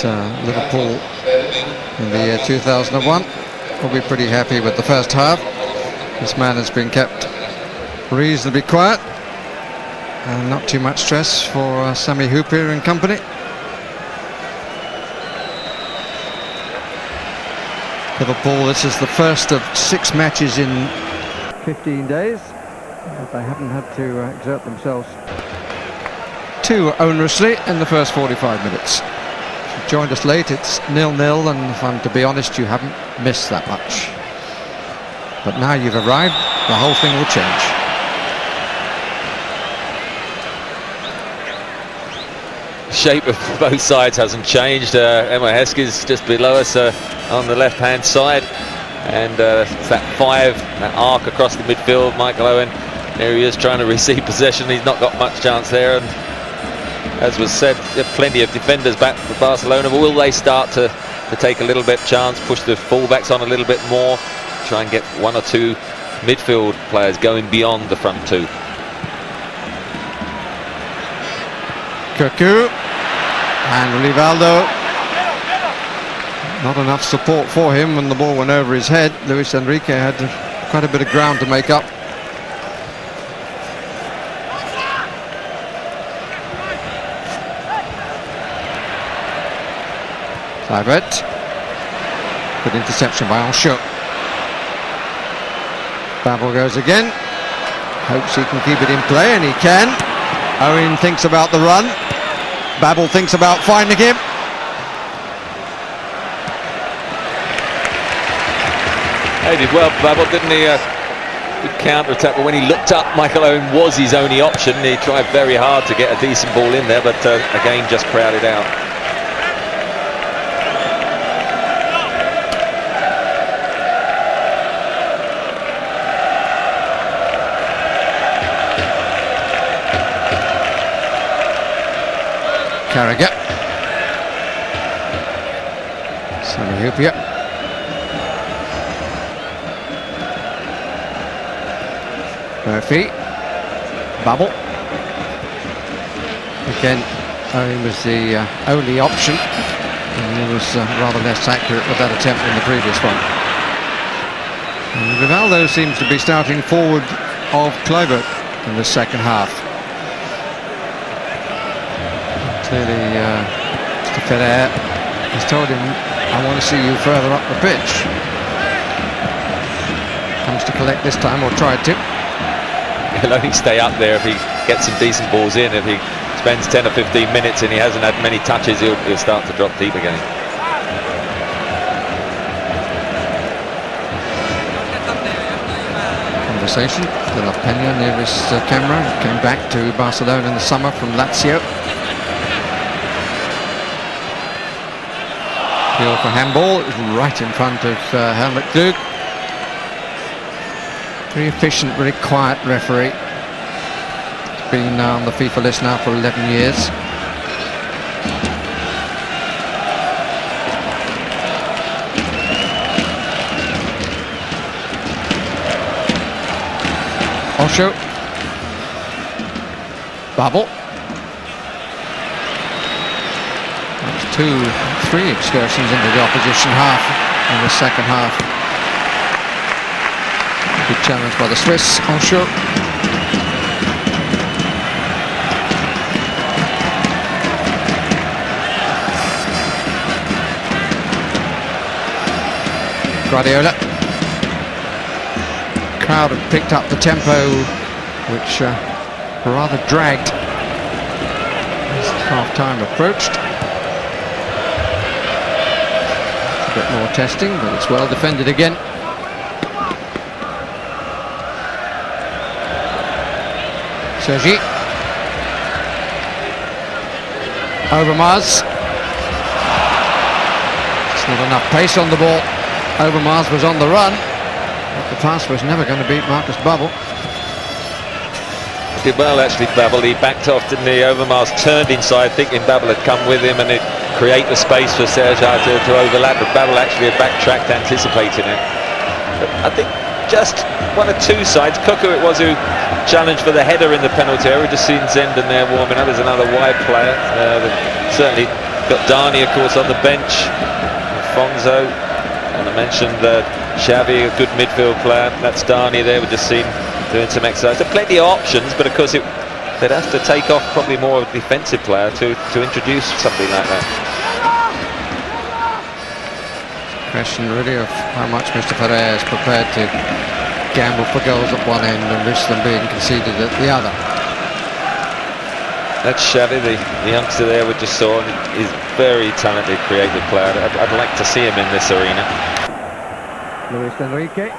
Liverpool in the year 2001 will be pretty happy with the first half. This man has been kept reasonably quiet and not too much stress for Sammy Houllier and company. Liverpool, this is the first of 6 matches in 15 days. They haven't had to exert themselves too onerously in the first 45 minutes. If you joined us late, it's 0-0, and if I'm to be honest, you haven't missed that much. But now you've arrived, the whole thing will change. Shape of both sides hasn't changed. Emma Heskey's just below us on the left hand side, and it's that 5, that arc across the midfield. Michael Owen, there he is trying to receive possession. He's not got much chance there, and as was said, there are plenty of defenders back for Barcelona, but will they start to take a little bit chance, push the fullbacks on a little bit more, try and get 1 or 2 midfield players going beyond the front 2. Krug and Rivaldo. Not enough support for him when the ball went over his head. Luis Enrique had quite a bit of ground to make up. Clivert. Good interception by Houllier. Babel goes again. Hopes he can keep it in play, and he can. Owen thinks about the run. Babel thinks about finding him. He did well, Babel, didn't he? Good counter-attack, but when he looked up, Michael Owen was his only option. He tried very hard to get a decent ball in there, but again, just crowded out. Carragher. Sammy Houllier. Murphy. Babel. Again, Owen was the only option, and he was rather less accurate with that attempt than the previous one. And Rivaldo seems to be starting forward of Kluivert in the second half. Clearly, Mr. Ferrer has told him, I want to see you further up the pitch. Comes to collect this time, or tried to. He'll only stay up there if he gets some decent balls in. If he spends 10 or 15 minutes and he hasn't had many touches, he'll start to drop deep again. Conversation. De La Peña near his camera. Came back to Barcelona in the summer from Lazio. Appeal for handball. It was right in front of Hellmut Krug. Very efficient, very quiet referee. He's been on the FIFA list now for 11 years. Osho. Babel. That's 2-3 excursions into the opposition half in the second half. Good challenge by the Swiss, Houllier. Guardiola. Crowd have picked up the tempo, which rather dragged as half-time approached. A bit more testing, but it's well defended again. Sergi. Overmars. It's not enough pace on the ball. Overmars was on the run, but the pass was never going to beat Marcus Babel. Did well actually, Babel. He backed off, didn't he? Overmars turned inside thinking Babel had come with him, and it create the space for Serra to overlap, but Babel actually had backtracked anticipating it. But I think just one or two sides. Cuckoo it was who challenged for the header in the penalty area. Just seen Zenden there warming up as another wide player. Certainly Got Darni, of course, on the bench. Fonzo, and I mentioned Xavi, a good midfield player. That's Darni there. We've just seen doing some exercise. There are plenty of options, but of course they'd have to take off probably more of a defensive player to introduce something like that. Question really of how much Mr. Ferrer is prepared to gamble for goals at one end and risk them being conceded at the other. That's Xavi, the youngster there we just saw. He's a very talented, creative player. I'd like to see him in this arena. Luis Enrique.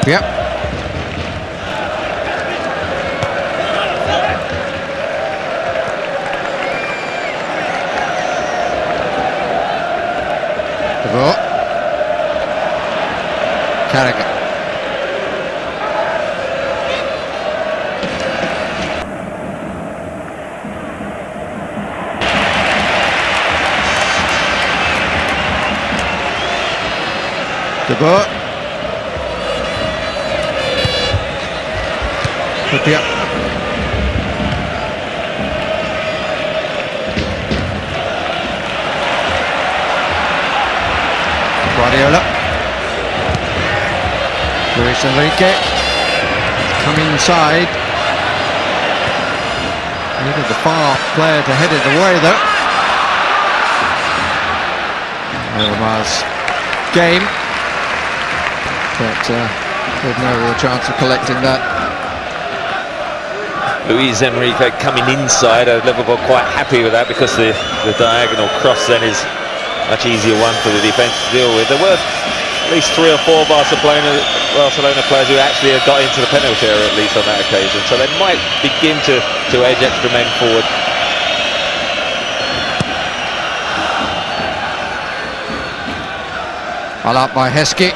Yep. The ball. Carragher. The ball. Yep. Guardiola. Luis Enrique. Come inside. Needed the far player to head it away though. Omar's game. But with no real chance of collecting that. Luis Enrique coming inside, Liverpool quite happy with that because the diagonal cross then is a much easier one for the defence to deal with. There were at least 3 or 4 Barcelona players who actually got into the penalty area at least on that occasion, so they might begin to edge extra men forward. Well up by Heskey.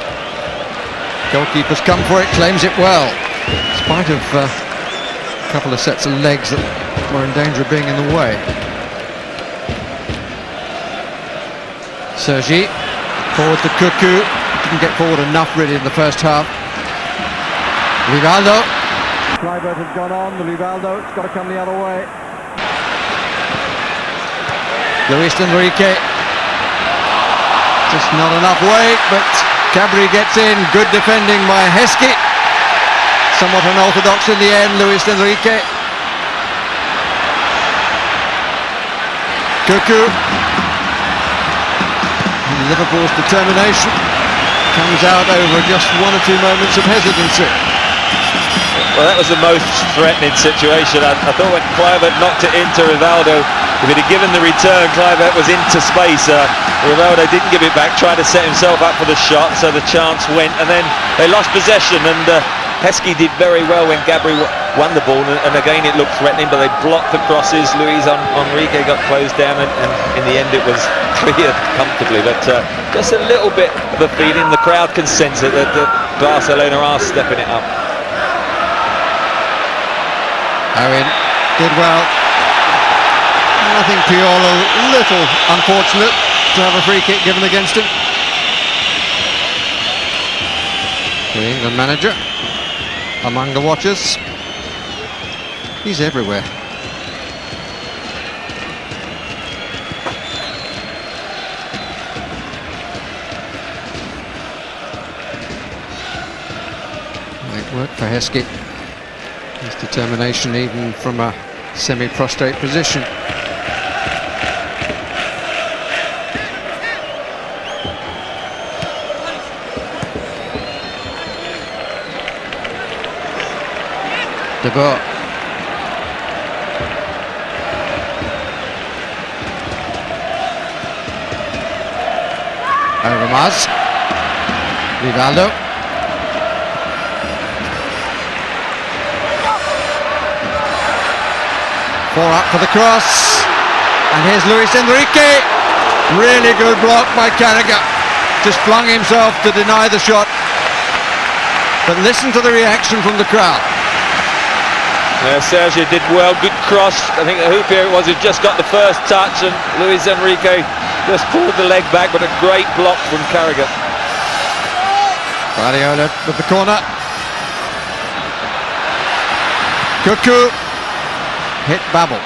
Goalkeeper's come for it, claims it well. In spite of a couple of sets of legs that were in danger of being in the way. Sergi, forward to Cuckoo. Didn't get forward enough really in the first half. Rivaldo. Kluivert has gone on, the Rivaldo, it's got to come the other way. Luis Enrique. Just not enough weight, but Cabri gets in. Good defending by Heskey. Somewhat unorthodox in the end, Luis Enrique. Cuckoo. Liverpool's determination comes out over just 1 or 2 moments of hesitancy. Well, that was the most threatening situation. I thought when Kluivert knocked it into Rivaldo, if he'd have given the return, Kluivert was into space. Rivaldo didn't give it back, tried to set himself up for the shot, so the chance went, and then they lost possession, and Heskey did very well when Gabri won the ball, and again it looked threatening, but they blocked the crosses. Luis Enrique got closed down, and in the end it was cleared comfortably, but just a little bit of a feeling, the crowd can sense it, that Barcelona are stepping it up. Owen did well. I think Piolo a little unfortunate to have a free kick given against him. The England manager among the watchers. He's everywhere. Great work for Heskey. His determination even from a semi-prostrate position. De Boer. Overmars. Rivaldo. Four up for the cross. And here's Luis Enrique. Really good block by Carragher. Just flung himself to deny the shot. But listen to the reaction from the crowd. Serra did well, good cross. I think Houllier was who just got the first touch, and Luis Enrique just pulled the leg back, but a great block from Krug. Guardiola with the corner. Cuckoo hit Babel.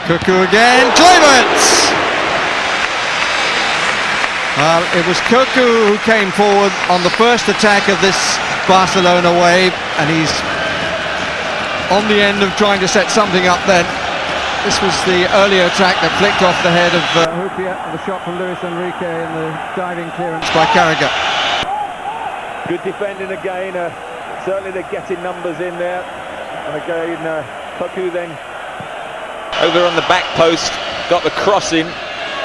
Cuckoo again, Kluivert! It was Cuckoo who came forward on the first attack of this Barcelona wave, and he's on the end of trying to set something up then. This was the earlier attack that flicked off the head of Houllier, the shot from Luis Enrique and the diving clearance by Krug. Good defending again, certainly they're getting numbers in there, and again Cuckoo then over on the back post, got the cross in,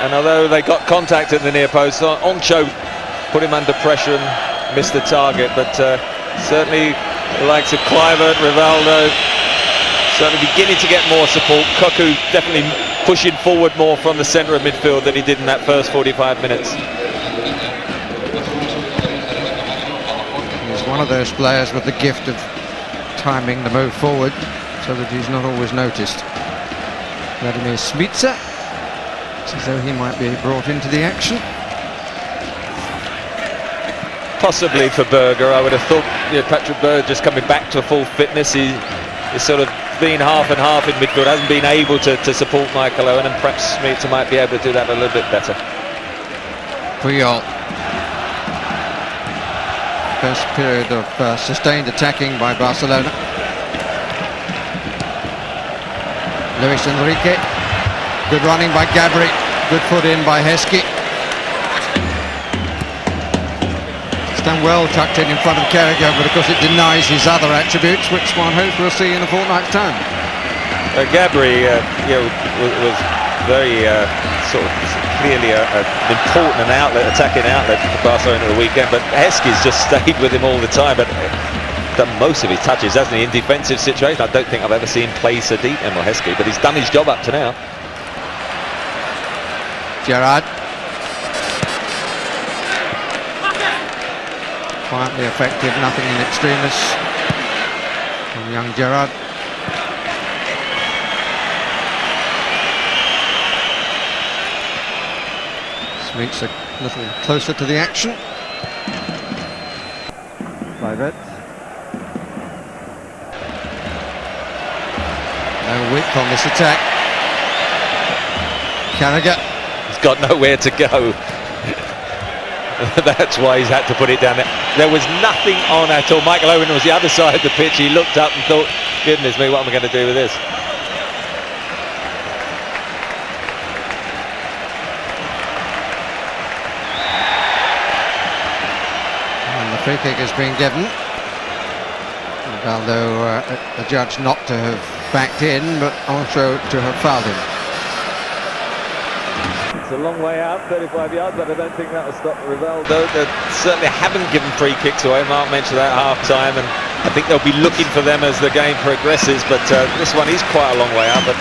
and although they got contact at the near post, Oncho put him under pressure and missed the target, but certainly the likes of Kluivert, Rivaldo certainly beginning to get more support. Cuckoo definitely pushing forward more from the centre of midfield than he did in that first 45 minutes. He's one of those players with the gift of timing the move forward so that he's not always noticed. Vladimir Smica, it's as though he might be brought into the action. Possibly for Berger, I would have thought. Patrick Berger just coming back to full fitness. He's sort of been half and half in midfield, hasn't been able to support Michael Owen, and perhaps Smica might be able to do that a little bit better. Puyol. First period of sustained attacking by Barcelona. Luis Enrique. Good running by Gabri. Good foot in by Heskey. It's done well tucked in front of Krug, but of course it denies his other attributes, which one hopes we'll see in a fortnight's time. Gabri was very sort of clearly an important attacking outlet for Barcelona at the weekend, but Heskey's just stayed with him all the time, but done most of his touches, hasn't he, in defensive situations. I don't think I've ever seen him play so deep, Emil Heskey, but he's done his job up to now. Gerard. Quietly effective, nothing in extremis from young Gerard. Smeets a little closer to the action. Kluivert. No width on this attack. Krug. He's got nowhere to go. That's why he's had to put it down there. There was nothing on at all. Michael Owen was the other side of the pitch. He looked up and thought, goodness me, what am I going to do with this? And the free kick has been given. Although the judge not to have backed in, but also to have fouled him. it's a long way out, 35 yards, but I don't think that will stop Rivaldo. They certainly haven't given free kicks away. Mark mentioned that at half-time, and I think they'll be looking for them as the game progresses, but this one is quite a long way out, but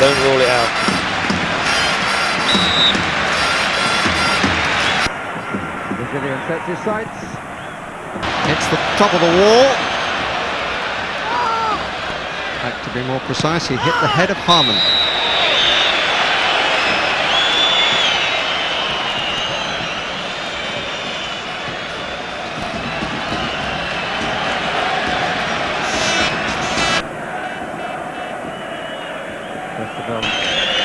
don't rule it out. Brazilian sets his sights. Hits the top of the wall. To be more precise, he hit the head of Harmon.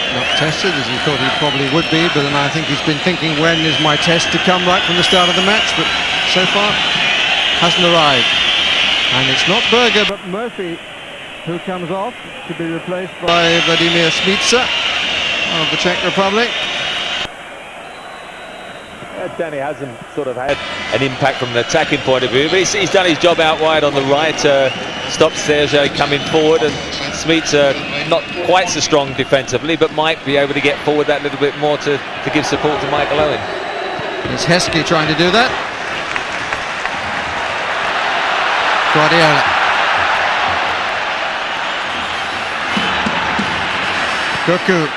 Not tested as he thought he probably would be, but then I think he's been thinking, when is my test to come, right from the start of the match, but so far hasn't arrived. And it's not Berger but Murphy who comes off to be replaced by Vladimir Smica of the Czech Republic. Danny hasn't sort of had An impact from an attacking point of view, but he's done his job out wide on the right, stopped Serra coming forward, and Smica not quite so strong defensively, but might be able to get forward that little bit more to give support to Michael Owen. Is Heskey trying to do that? Guardiola. Cuckoo.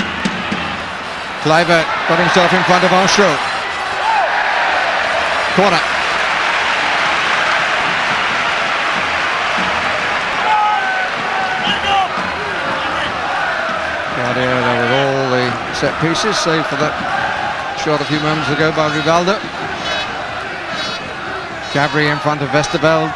Kluivert got himself in front of Arshot. Corner. set pieces, save for that shot a few moments ago by Rivaldo. Gabri in front of Westerveld.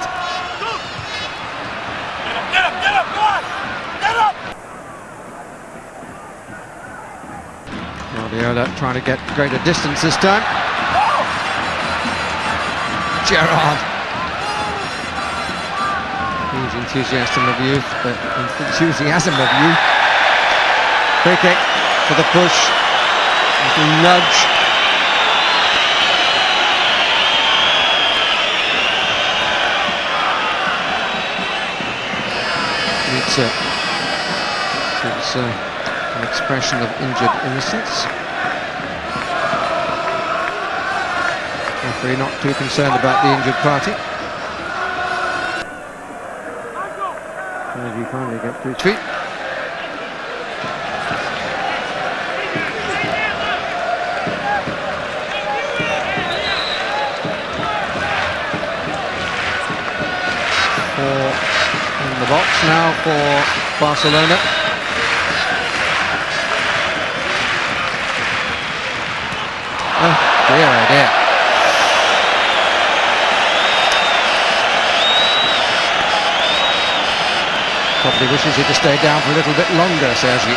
Guardiola trying to get greater distance this time. Gerard. He's enthusiasm of youth. Free kick for the push. Little nudge. It's an expression of injured innocence. Referee not too concerned about the injured party. As he finally gets to his feet. In the box now for Barcelona. Oh dear. Probably wishes he'd have stayed down for a little bit longer, Sergi.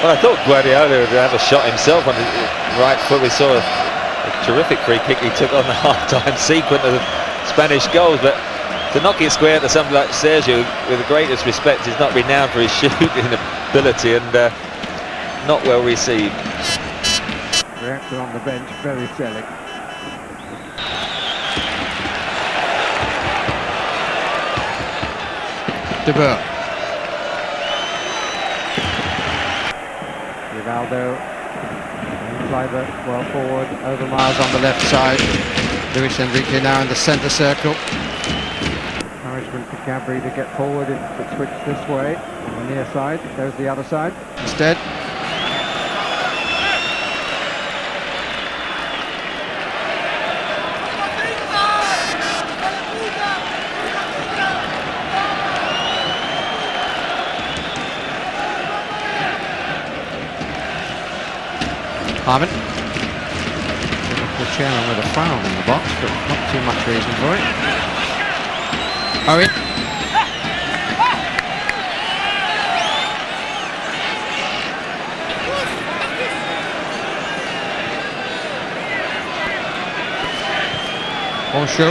Well, I thought Guardiola would have a shot himself on his right foot. We saw a terrific free kick he took on the half-time sequence of the Spanish goals, but to knock it square to somebody like Sergio, with the greatest respect, is not renowned for his shooting ability, and not well received. Reactor on the bench, very selling. De Boer. Rivaldo. Kluivert well forward. Overmars on the left side. Luis Enrique now in the centre circle. Encouragement for Gabri to get forward if it switched this way. On the near side. There's the other side. Instead. Harman. The chairman with a foul in the box, but not too much reason for it. Owen. Osho.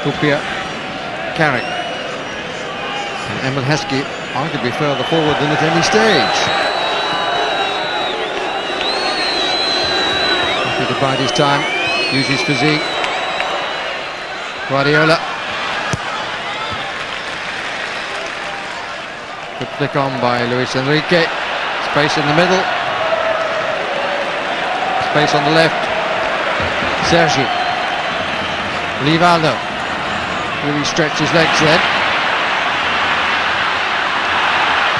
Tupia. Carrick. And Emil Heskey arguably further forward than at any stage. To bide his time, use his physique. Guardiola. Good flick on by Luis Enrique. Space in the middle. Space on the left. Sergi. Rivaldo. Really stretched his legs then.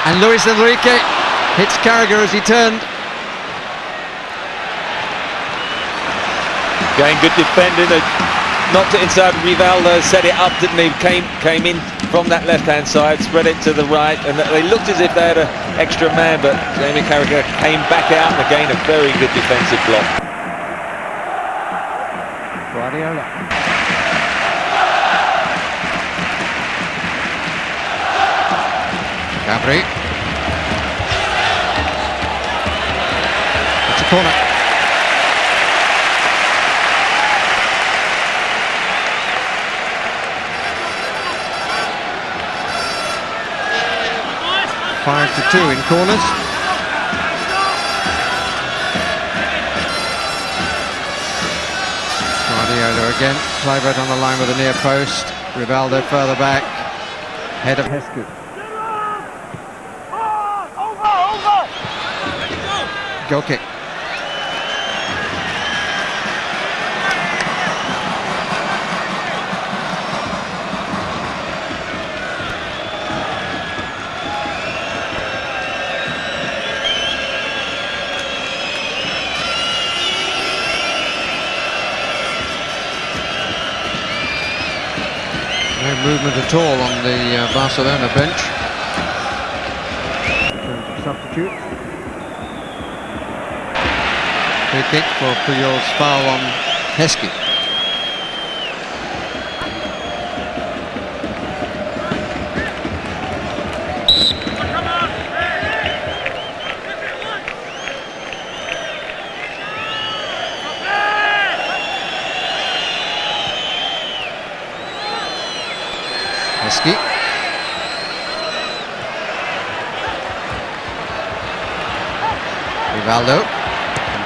And Luis Enrique hits Carragher as he turned. Again, good defending, knocked it inside. Rivaldo set it up, didn't he? Came in from that left-hand side, spread it to the right, and they looked as if they had an extra man, but Jamie Carragher came back out, and again, a very good defensive block. Guardiola. Gabri. It's a corner. Five to 2 in corners. Guardiola again. Kluivert on the line with a near post. Rivaldo further back. Head of Heskey. Goal kick. No movement at all on the Barcelona bench. In terms of substitutes. free kick for Puyol's foul on Heskey. Heskey. Rivaldo,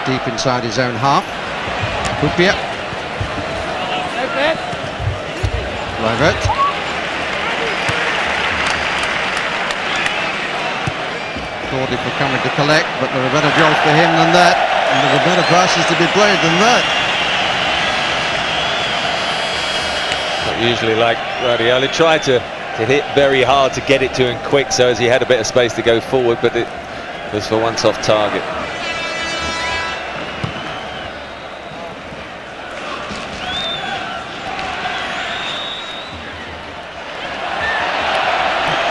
deep inside his own half. Houllier. Kluivert. Claudia for coming to collect, but there are better jobs for him than that, and there are better passes to be played than that. Not usually like Guardiola. Tried to hit very hard to get it to him quick, so as he had a bit of space to go forward, but it was for once off target.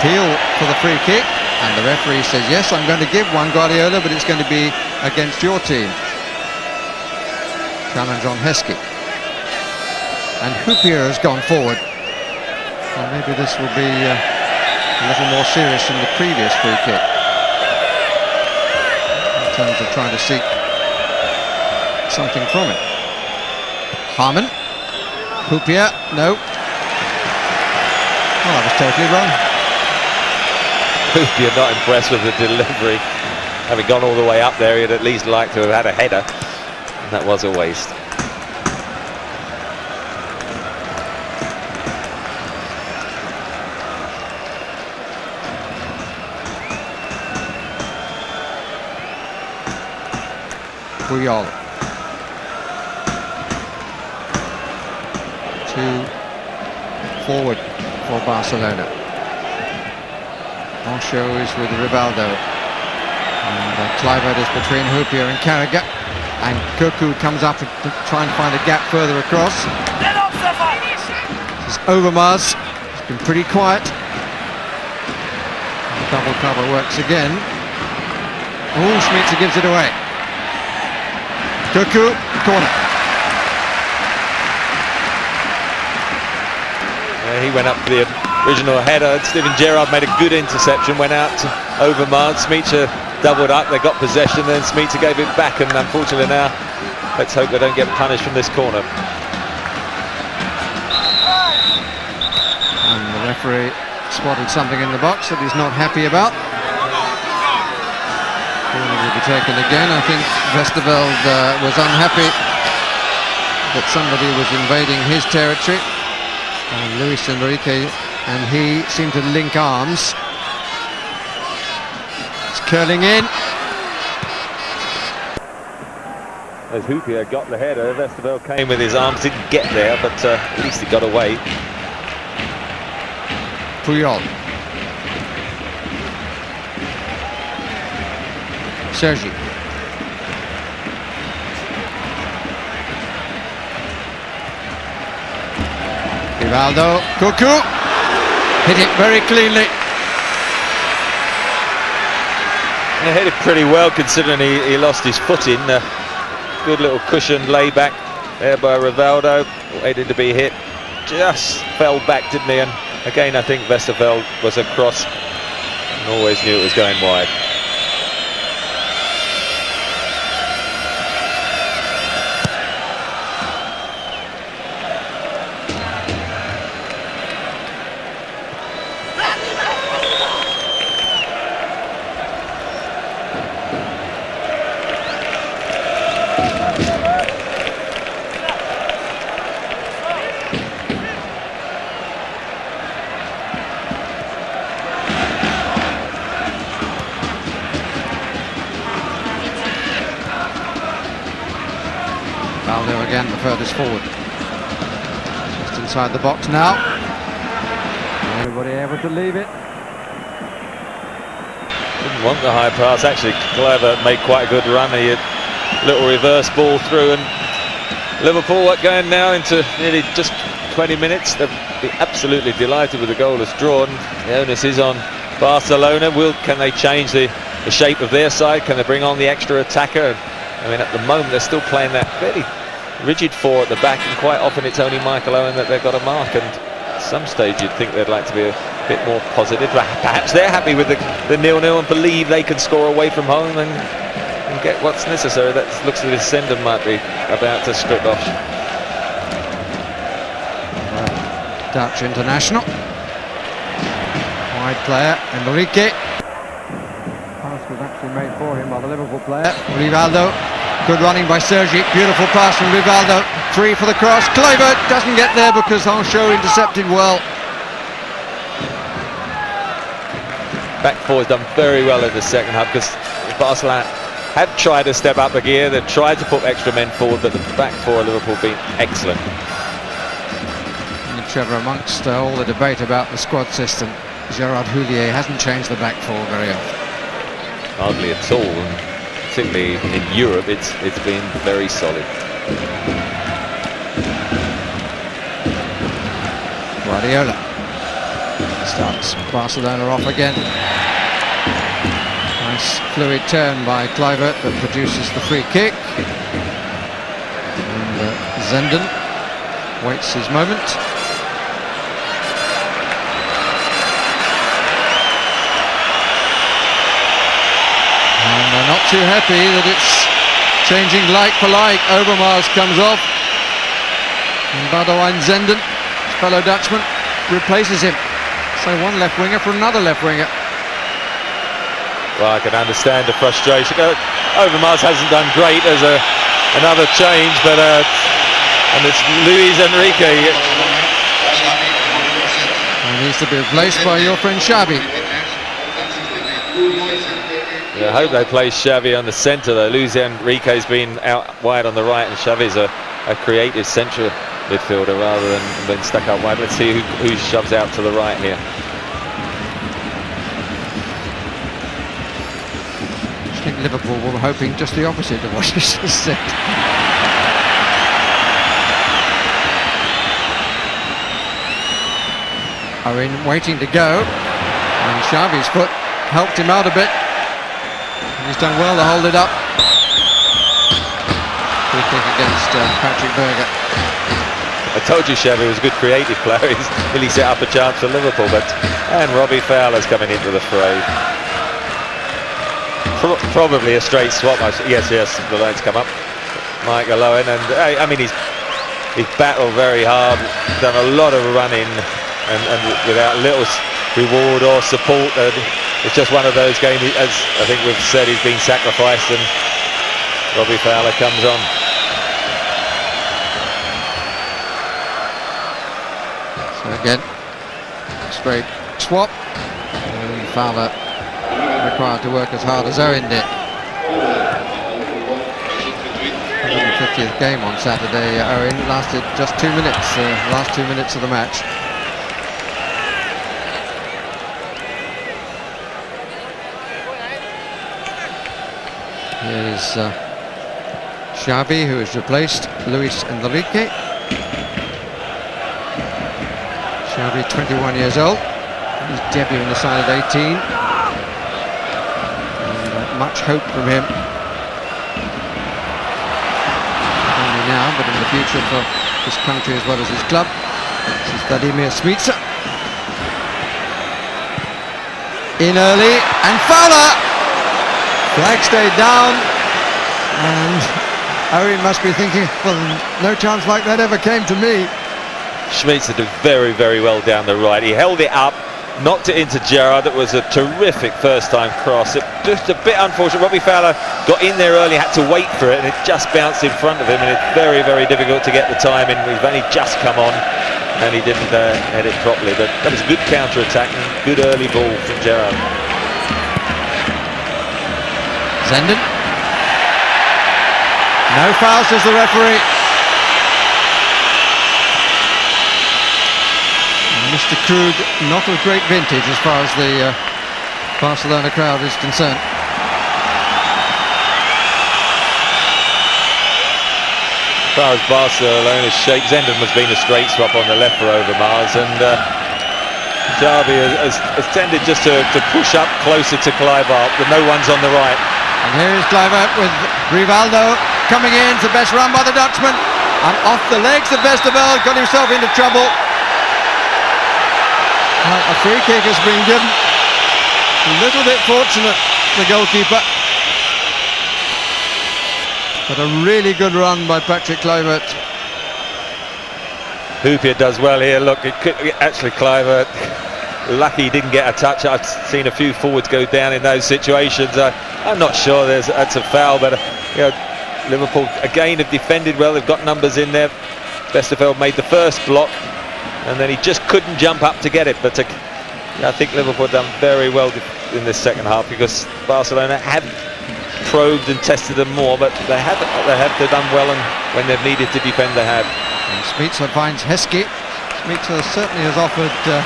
Appeal for the free kick, and the referee says, yes, I'm going to give one, Guardiola, but it's going to be against your team. Challenge on Heskey. And Houllier has gone forward. Well, maybe this will be a little more serious than the previous free kick, in terms of trying to seek something from it. Harmon. Houllier, no. Well, that was totally wrong. Houllier not impressed with the delivery. Having gone all the way up there, he'd at least like to have had a header. And that was a waste. Puyol. Two forward for Barcelona. Moncho is with Rivaldo, and Kluivert is between Houllier and Carragher, and Krug comes up to try and find a gap further across. This is Overmars. It's been pretty quiet. The double cover works again. Oh, Schmitzer gives it away. Krug, corner. He went up for the original header. Gerard made a good interception, went out to Overmars. Schmitzer doubled up, they got possession, then Schmitzer gave it back, and unfortunately now, let's hope they don't get punished from this corner. And the referee spotted something in the box that he's not happy about. Corner will be taken again. I think Westerveld was unhappy that somebody was invading his territory. And Luis Enrique and he seem to link arms. It's curling in. As Houllier got the header, Westerveld came with his arms, didn't get there, but at least he got away. Puyol. Sergi. Rivaldo, Krug hit it very cleanly. He hit it pretty well considering he lost his footing. Good little cushioned layback there by Rivaldo, waiting to be hit. Just fell back, didn't he? And again, I think Westerveld was across and always knew it was going wide. Again, the furthest forward. Just inside the box now. Everybody able to leave it. Didn't want the high pass. Actually, Kluivert made quite a good run. He had a little reverse ball through, and Liverpool are going now into nearly just 20 minutes. They'll be absolutely delighted with the goal that's drawn. The onus is on Barcelona. Can they change the shape of their side? Can they bring on the extra attacker I mean, at the moment they're still playing that fairly rigid 4 at the back, and quite often it's only Michael Owen that they've got to mark, and at some stage you'd think they'd like to be a bit more positive. Perhaps they're happy with the 0-0 and believe they can score away from home and get what's necessary. That looks as if Zenden might be about to strip off. Dutch international. Wide player, Enrique. Pass was actually made for him by the Liverpool player. Rivaldo. Good running by Sergi. Beautiful pass from Rivaldo. 3 for the cross. Kluivert doesn't get there because Houllier intercepted well. Back 4 has done very well in the second half because Barcelona have tried to step up a gear. They've tried to put extra men forward, but the back 4 of Liverpool have been excellent. Trevor, amongst all the debate about the squad system, Gerard Houllier hasn't changed the back 4 very often. Hardly at all, and particularly in Europe it's been very solid. Guardiola starts Barcelona off again. Nice fluid turn by Kluivert that produces the free kick. And Zenden waits his moment. And they're not too happy that it's changing like for like. Overmars comes off. And Boudewijn Zenden, his fellow Dutchman, replaces him. So one left winger for another left winger. Well, I can understand the frustration. Overmars hasn't done great as another change, but and it's Luis Enrique. He needs to be replaced by your friend Xavi. Yeah, I hope they play Xavi on the centre though. Luis Enrique's been out wide on the right, and Xavi's a creative central midfielder rather than stuck up wide. Let's see who shoves out to the right here. I think Liverpool were hoping just the opposite of what you just said. Owen waiting to go, and Xavi's foot helped him out a bit. He's done well to hold it up. Free kick against Patrick Berger. I told you Xavi was a good creative player. He's really set up a chance for Liverpool, and Robbie Fowler's coming into the fray. Probably a straight swap. Yes, the lights come up. Michael Owen, and I mean he's battled very hard, done a lot of running, and without little reward or support. It's just one of those games, as I think we've said, he's been sacrificed, and Robbie Fowler comes on. So again, straight swap, and Fowler required to work as hard as Owen did. 150th game on Saturday. Owen lasted just 2 minutes, last 2 minutes of the match. Here's Xavi, who has replaced Luis Enrique. Xavi, 21 years old. He's debuting the side at 18. And, much hope from him. Not only now, but in the future for his country as well as his club. This is Vladimir Smica. In early, and Fowler! Flag stayed down, and Owen must be thinking, well, no chance like that ever came to me. Smica did very, very well down the right. He held it up, knocked it into Gerard. It was a terrific first-time cross. Just a bit unfortunate. Robbie Fowler got in there early, had to wait for it, and it just bounced in front of him, and it's very, very difficult to get the time in. We've only just come on, and he didn't head it properly. But that was a good counter-attack and good early ball from Gerard. Zenden. No foul, says the referee. Mr. Krug, not of great vintage as far as the Barcelona crowd is concerned. As far as Barcelona's shape, Zenden has been a straight swap on the left for Overmars, and Xavi has tended just to push up closer to Kluivert, but no one's on the right. And here is Kluivert with Rivaldo coming in. It's the best run by the Dutchman. And off the legs of Westerveld, got himself into trouble. A free kick has been given. A little bit fortunate, the goalkeeper. But a really good run by Patrick Kluivert. Houllier does well here. Look, it could actually Kluivert. Lucky he didn't get a touch. I've seen a few forwards go down in those situations. I'm not sure that's a foul, but Liverpool again have defended well. They've got numbers in there. Westerveld made the first block, and then he just couldn't jump up to get it. But I think Liverpool have done very well in this second half, because Barcelona have probed and tested them more, but they have done well, and when they've needed to defend, they have. And Smica finds Heskey. Smica certainly has offered a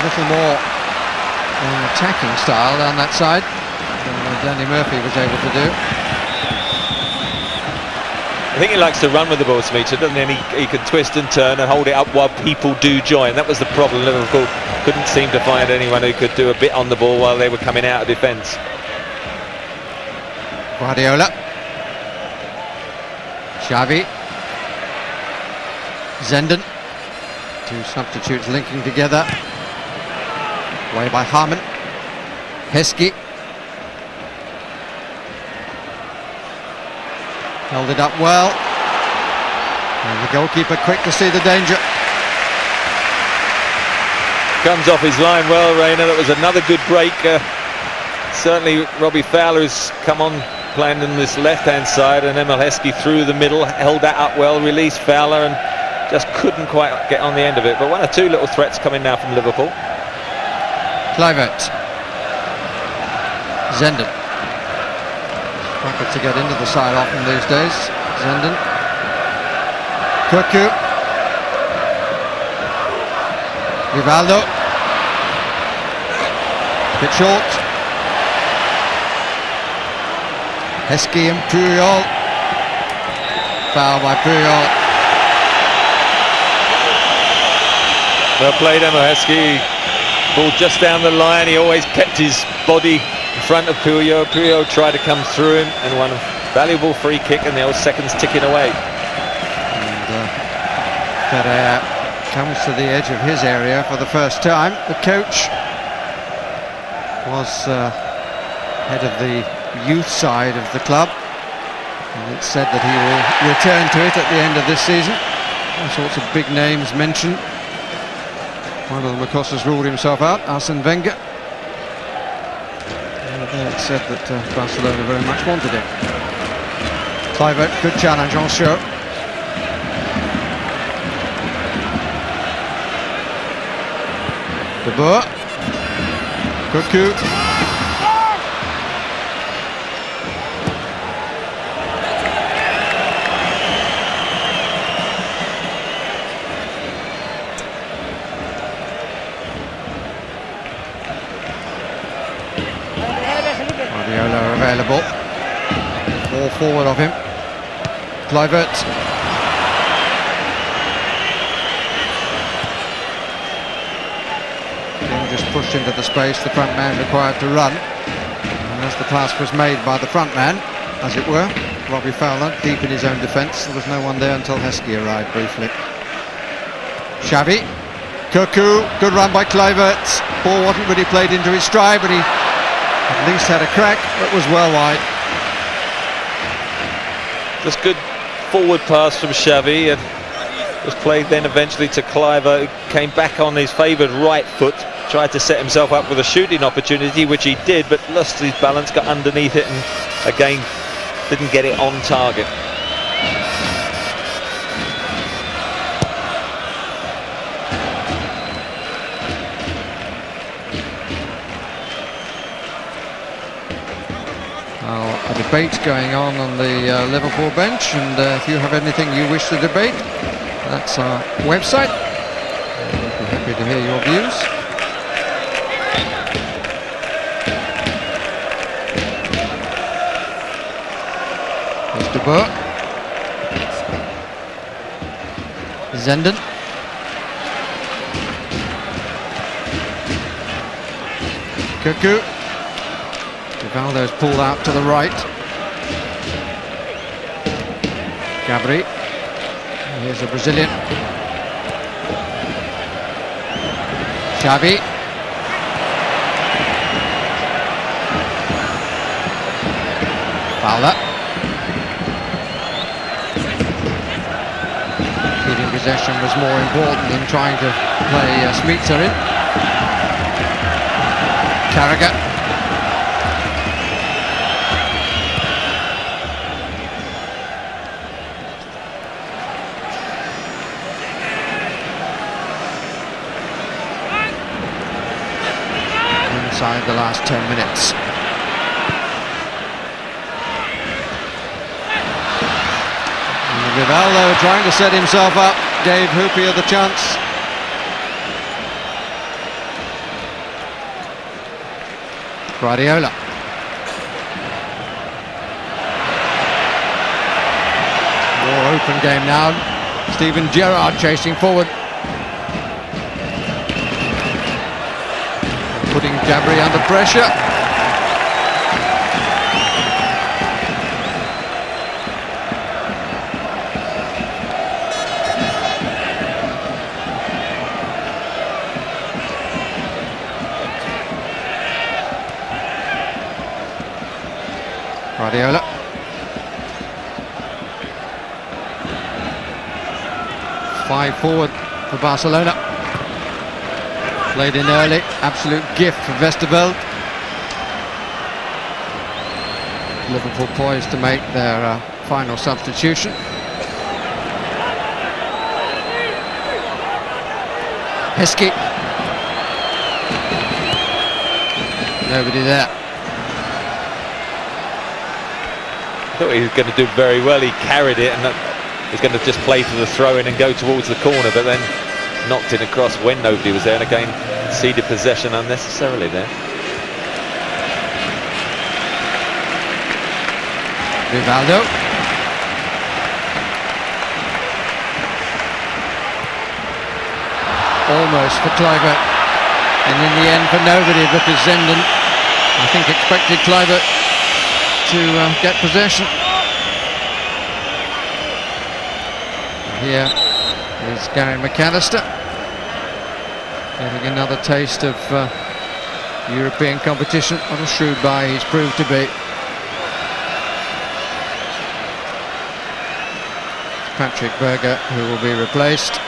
little more attacking style down that side than Danny Murphy was able to do. I think he likes to run with the ball, Smica, doesn't he? And he can twist and turn and hold it up while people do join. That was the problem. Liverpool couldn't seem to find anyone who could do a bit on the ball while they were coming out of defence. Guardiola. Xavi. Zenden. Two substitutes linking together. Away by Harman. Heskey. Held it up well. And the goalkeeper quick to see the danger. Comes off his line well, Rayner. That was another good break. Certainly Robbie Fowler has come on playing on this left-hand side, and Emil Heskey through the middle, held that up well, released Fowler, and just couldn't quite get on the end of it. But one or two little threats coming now from Liverpool. Kluivert. Zenden. Struggled to get into the side often these days. Zenden. Krug. Rivaldo. Bit short. Heskey and Puyol. Foul by Puyol. Well played, Emil Heskey. Ball just down the line. He always kept his body in front of Puyol. Puyol tried to come through him, and won a valuable free kick, and the old seconds ticking away. And Ferrer comes to the edge of his area for the first time. The coach was head of the youth side of the club, and it's said that he will return to it at the end of this season. All sorts of big names mentioned. One of them, of course, has ruled himself out, Arsene Wenger. And it's said that Barcelona very much wanted him. Kluivert, good challenge on show. De Boer. Krug. Guardiola available. All forward of him. Kluivert. Just pushed into the space, the front man required to run, and as the pass was made by the front man, as it were, Robbie Fowler, deep in his own defence. There was no one there until Heskey arrived briefly. Xavi. Krug, good run by Kluivert. Ball wasn't really played into his stride, but he at least had a crack. It was well wide. Just good forward pass from Xavi, and was played then eventually to Kluivert, who came back on his favoured right foot, tried to set himself up with a shooting opportunity, which he did, but lost his balance, got underneath it, and again didn't get it on target. A debate going on the Liverpool bench, and if you have anything you wish to debate, that's our website. We'd be happy to hear your views. There's De Boer. Zenden. Krug. Rivaldo's pulled out to the right. Gabri. Here's a Brazilian. Xavi. Fowler. Keeping possession was more important than trying to play Smitsa in. Carragher. Inside the last 10 minutes. And Rivaldo trying to set himself up, gave Houllier the chance. Guardiola. More open game now. Gerard chasing forward. Putting Gabri under pressure. Guardiola. Five forward for Barcelona. Played in early, absolute gift for Westerveld. Liverpool poised to make their final substitution. Heskey. Nobody there. I thought he was going to do very well. He carried it and he's going to just play for the throw-in and go towards the corner, but then knocked it across when nobody was there, and again ceded possession unnecessarily there. Rivaldo. Almost for Kluivert, and in the end for nobody because Zenden, I think, expected Kluivert to get possession. Here is Gary McAllister getting another taste of European competition. What a shrewd buy he's proved to be. Patrick Berger, who will be replaced.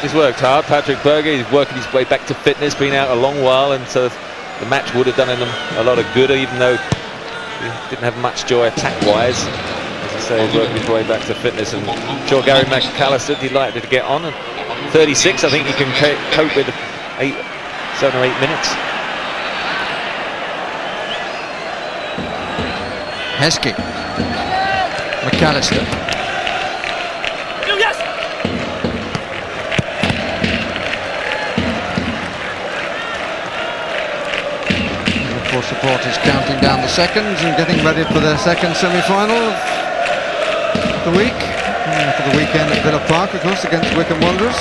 He's worked hard, Patrick Berger. He's working his way back to fitness, been out a long while, and so the match would have done him a lot of good, even though he didn't have much joy attack-wise. As I say, he's working his way back to fitness, and I'm sure Gary McAllister delighted to get on. And 36, I think he can cope with 7 or 8 minutes. Heskey. McAllister. Liverpool supporters counting down the seconds and getting ready for their second semi-final of the week. For the weekend at Villa Park, of course, against Wycombe Wanderers.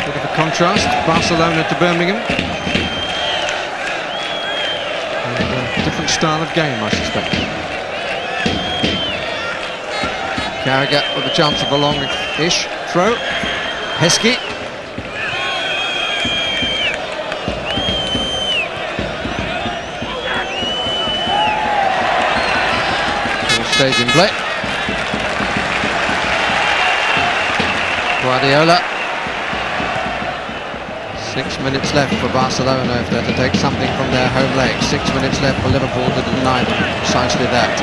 Bit of a contrast, Barcelona to Birmingham. Different style of game, I suspect. Carragher with a chance of a long-ish throw. Heskey. Ball stays in play. Guardiola. 6 minutes left for Barcelona if they're to take something from their home leg. 6 minutes left for Liverpool to deny them precisely that.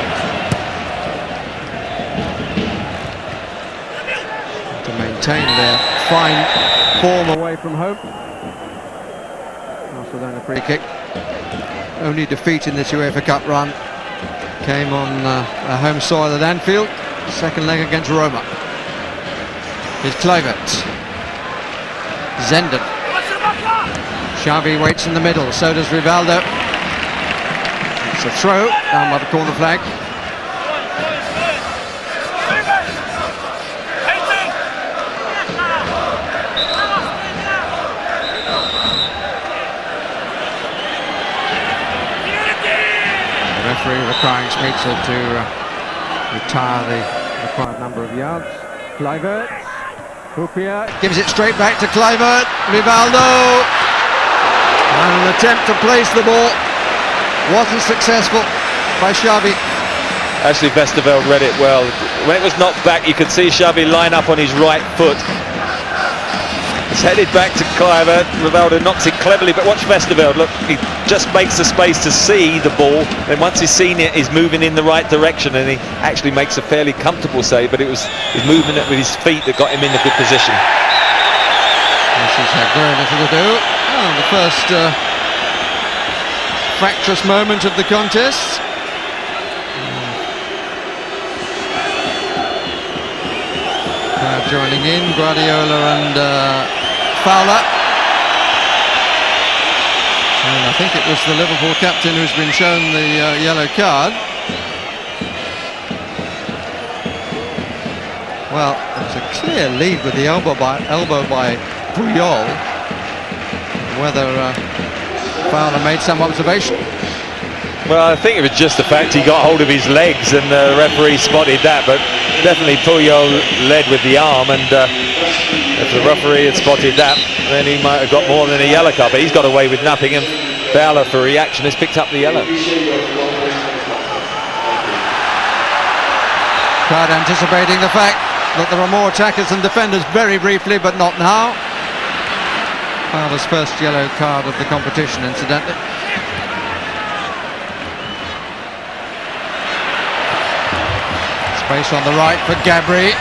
To maintain their fine form away from home. Barcelona free kick. Only defeat in this UEFA Cup run came on home soil at Anfield. Second leg against Roma. Here's Kluivert. Zenden. Xavi waits in the middle, so does Rivaldo. It's a throw, down by the corner flag. referee requiring Schmitzer to retire the required number of yards. Kluivert, Houllier gives it straight back to Kluivert. Rivaldo, and an attempt to place the ball wasn't successful by Xavi. Actually, Westerveld read it well. When it was knocked back, you could see Xavi line up on his right foot. It's headed back to Kluivert. Rivaldo knocks it cleverly, but watch Westerveld. Look, he just makes the space to see the ball. Then once he's seen it, he's moving in the right direction, and he actually makes a fairly comfortable save. But it was his movement with his feet that got him in a good position. This has had very little to do. Oh, the first fractious moment of the contest. Joining in, Guardiola and Fowler. And I think it was the Liverpool captain who's been shown the yellow card. Well, it was a clear lead with the elbow by Puyol. Whether Fowler made some observation. Well, I think it was just the fact he got hold of his legs and the referee spotted that, but definitely Puyol led with the arm, and if the referee had spotted that, then he might have got more than a yellow card, but he's got away with nothing, and Fowler, for reaction, has picked up the yellow. Crowd anticipating the fact that there are more attackers than defenders, very briefly, but not now. Fowler's first yellow card of the competition, incidentally. Space on the right for Gabri.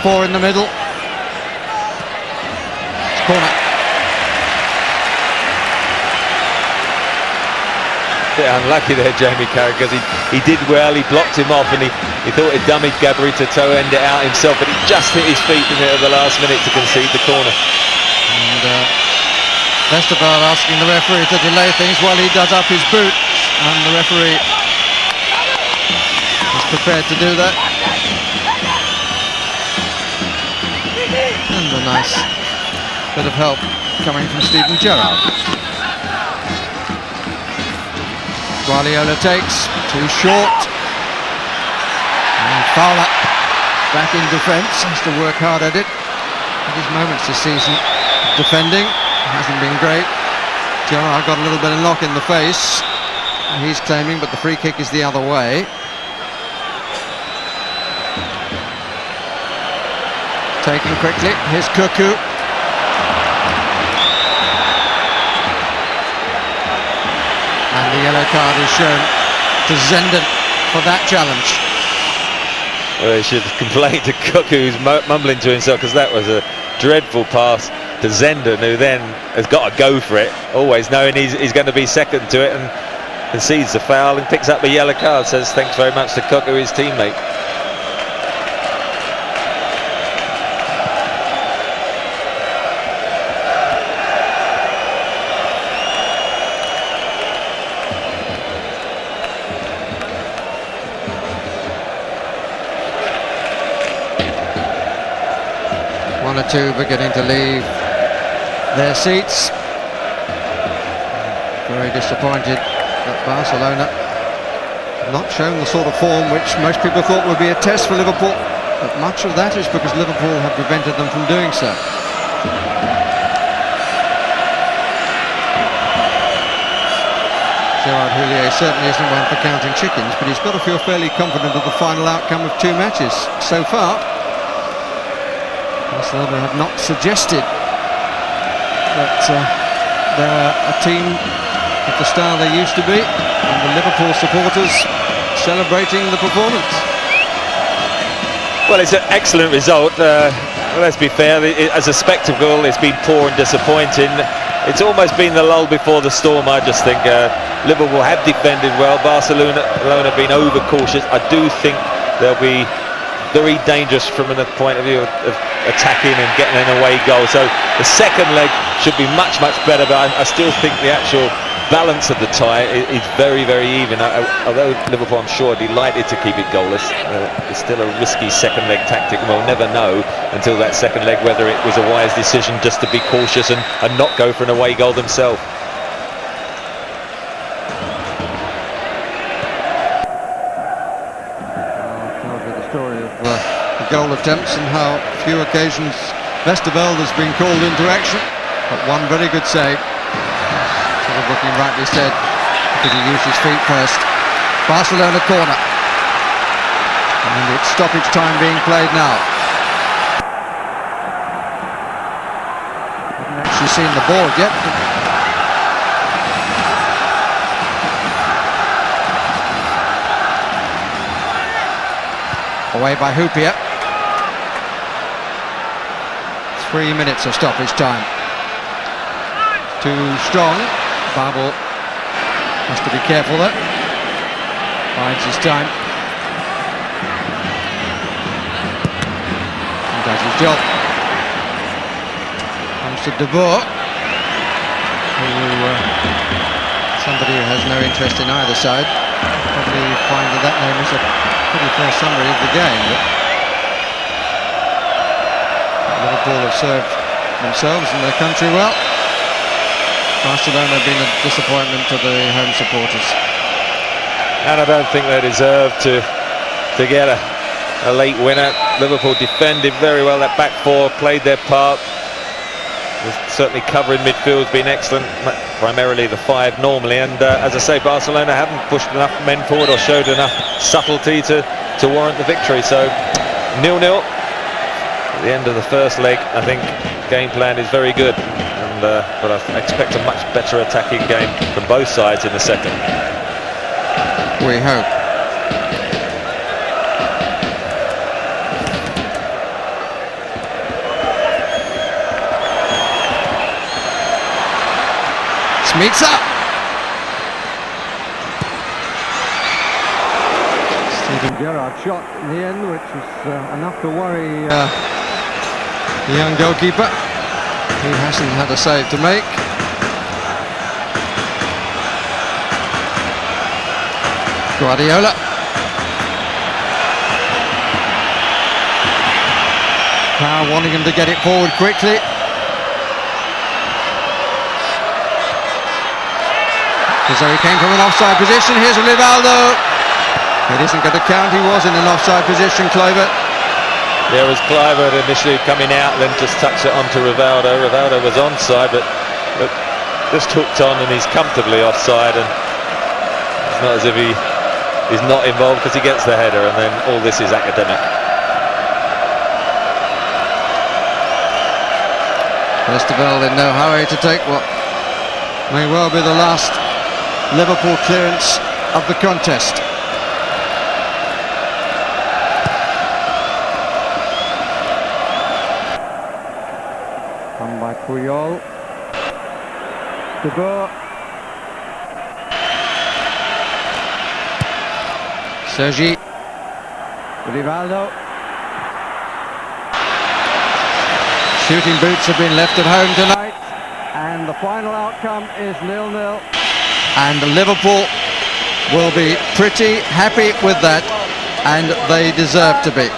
4 in the middle. It's corner. Bit unlucky there, Jamie Carragher, because he did well. He blocked him off, and he thought he'd dummied Gabri to toe end it out himself, but he just hit his feet in it at the last minute to concede the corner. And Westerveld asking the referee to delay things while he does up his boot, and the referee prepared to do that. And a nice bit of help coming from Gerard. Guardiola takes, too short. And Fowler back in defence, has to work hard at it. At his moments this season, defending hasn't been great. Gerard got a little bit of knock in the face, he's claiming, but the free kick is the other way. Taken quickly, here's Cuckoo. And the yellow card is shown to Zenden for that challenge. Well, he should complain to Cuckoo, who's mumbling to himself, because that was a dreadful pass to Zenden, who then has got to go for it, always knowing he's going to be second to it, and concedes the foul and picks up the yellow card. Says thanks very much to Cuckoo, his teammate. One or two beginning to leave their seats. Very disappointed that Barcelona not shown the sort of form which most people thought would be a test for Liverpool, but much of that is because Liverpool have prevented them from doing so. Gerard Houllier certainly isn't one for counting chickens, but he's got to feel fairly confident of the final outcome of 2 matches so far. Barcelona have not suggested that they're a team of the style they used to be, and the Liverpool supporters celebrating the performance. Well, it's an excellent result. Let's be fair, as a spectacle, it's been poor and disappointing. It's almost been the lull before the storm, I just think. Liverpool have defended well. Barcelona have been overcautious. I do think they'll be very dangerous from a point of view of attacking and getting an away goal. So the second leg should be much, much better, but I still think the actual balance of the tie is very, very even. Although Liverpool, I'm sure, are delighted to keep it goalless, it's still a risky second leg tactic, and we'll never know until that second leg whether it was a wise decision just to be cautious and not go for an away goal themselves. story of the goal attempts and how few occasions Westervelde's been called into action, but one very good save. Sort of looking rightly said, because he used his feet first. Barcelona corner, and it's stoppage time being played now. Haven't actually seen the ball yet. Away by Houllier. 3 minutes of stoppage time. Too strong. Babel has to be careful there. Bides his time. And does his job. Comes to De Boer, who somebody who has no interest in either side. Probably find that name is a pretty fair summary of the game. Liverpool have served themselves and their country well. Barcelona have been a disappointment to the home supporters. And I don't think they deserve to get a late winner. Liverpool defended very well. That back four played their part. Certainly covering midfield has been excellent, primarily the five normally, and as I say, Barcelona haven't pushed enough men forward or showed enough subtlety to warrant the victory. So 0-0 at the end of the first leg. I think game plan is very good, and but I expect a much better attacking game from both sides in the second. We hope. Meets up. Gerard shot in the end, which was enough to worry the young goalkeeper. He hasn't had a save to make. Guardiola. Now wanting him to get it forward quickly. As though he came from an offside position. Here's Rivaldo. It isn't going to count. He was in an offside position, Kluivert. There was Kluivert initially coming out, then just touched it onto Rivaldo. Rivaldo was onside, but just hooked on, and he's comfortably offside. And it's not as if he's not involved, because he gets the header, and then all this is academic. Westervelde in no hurry to take what may well be the last Liverpool clearance of the contest. Come by Puyol. De Boer. Sergi. Rivaldo. Shooting boots have been left at home tonight, and the final outcome is 0-0. And Liverpool will be pretty happy with that, and they deserve to be.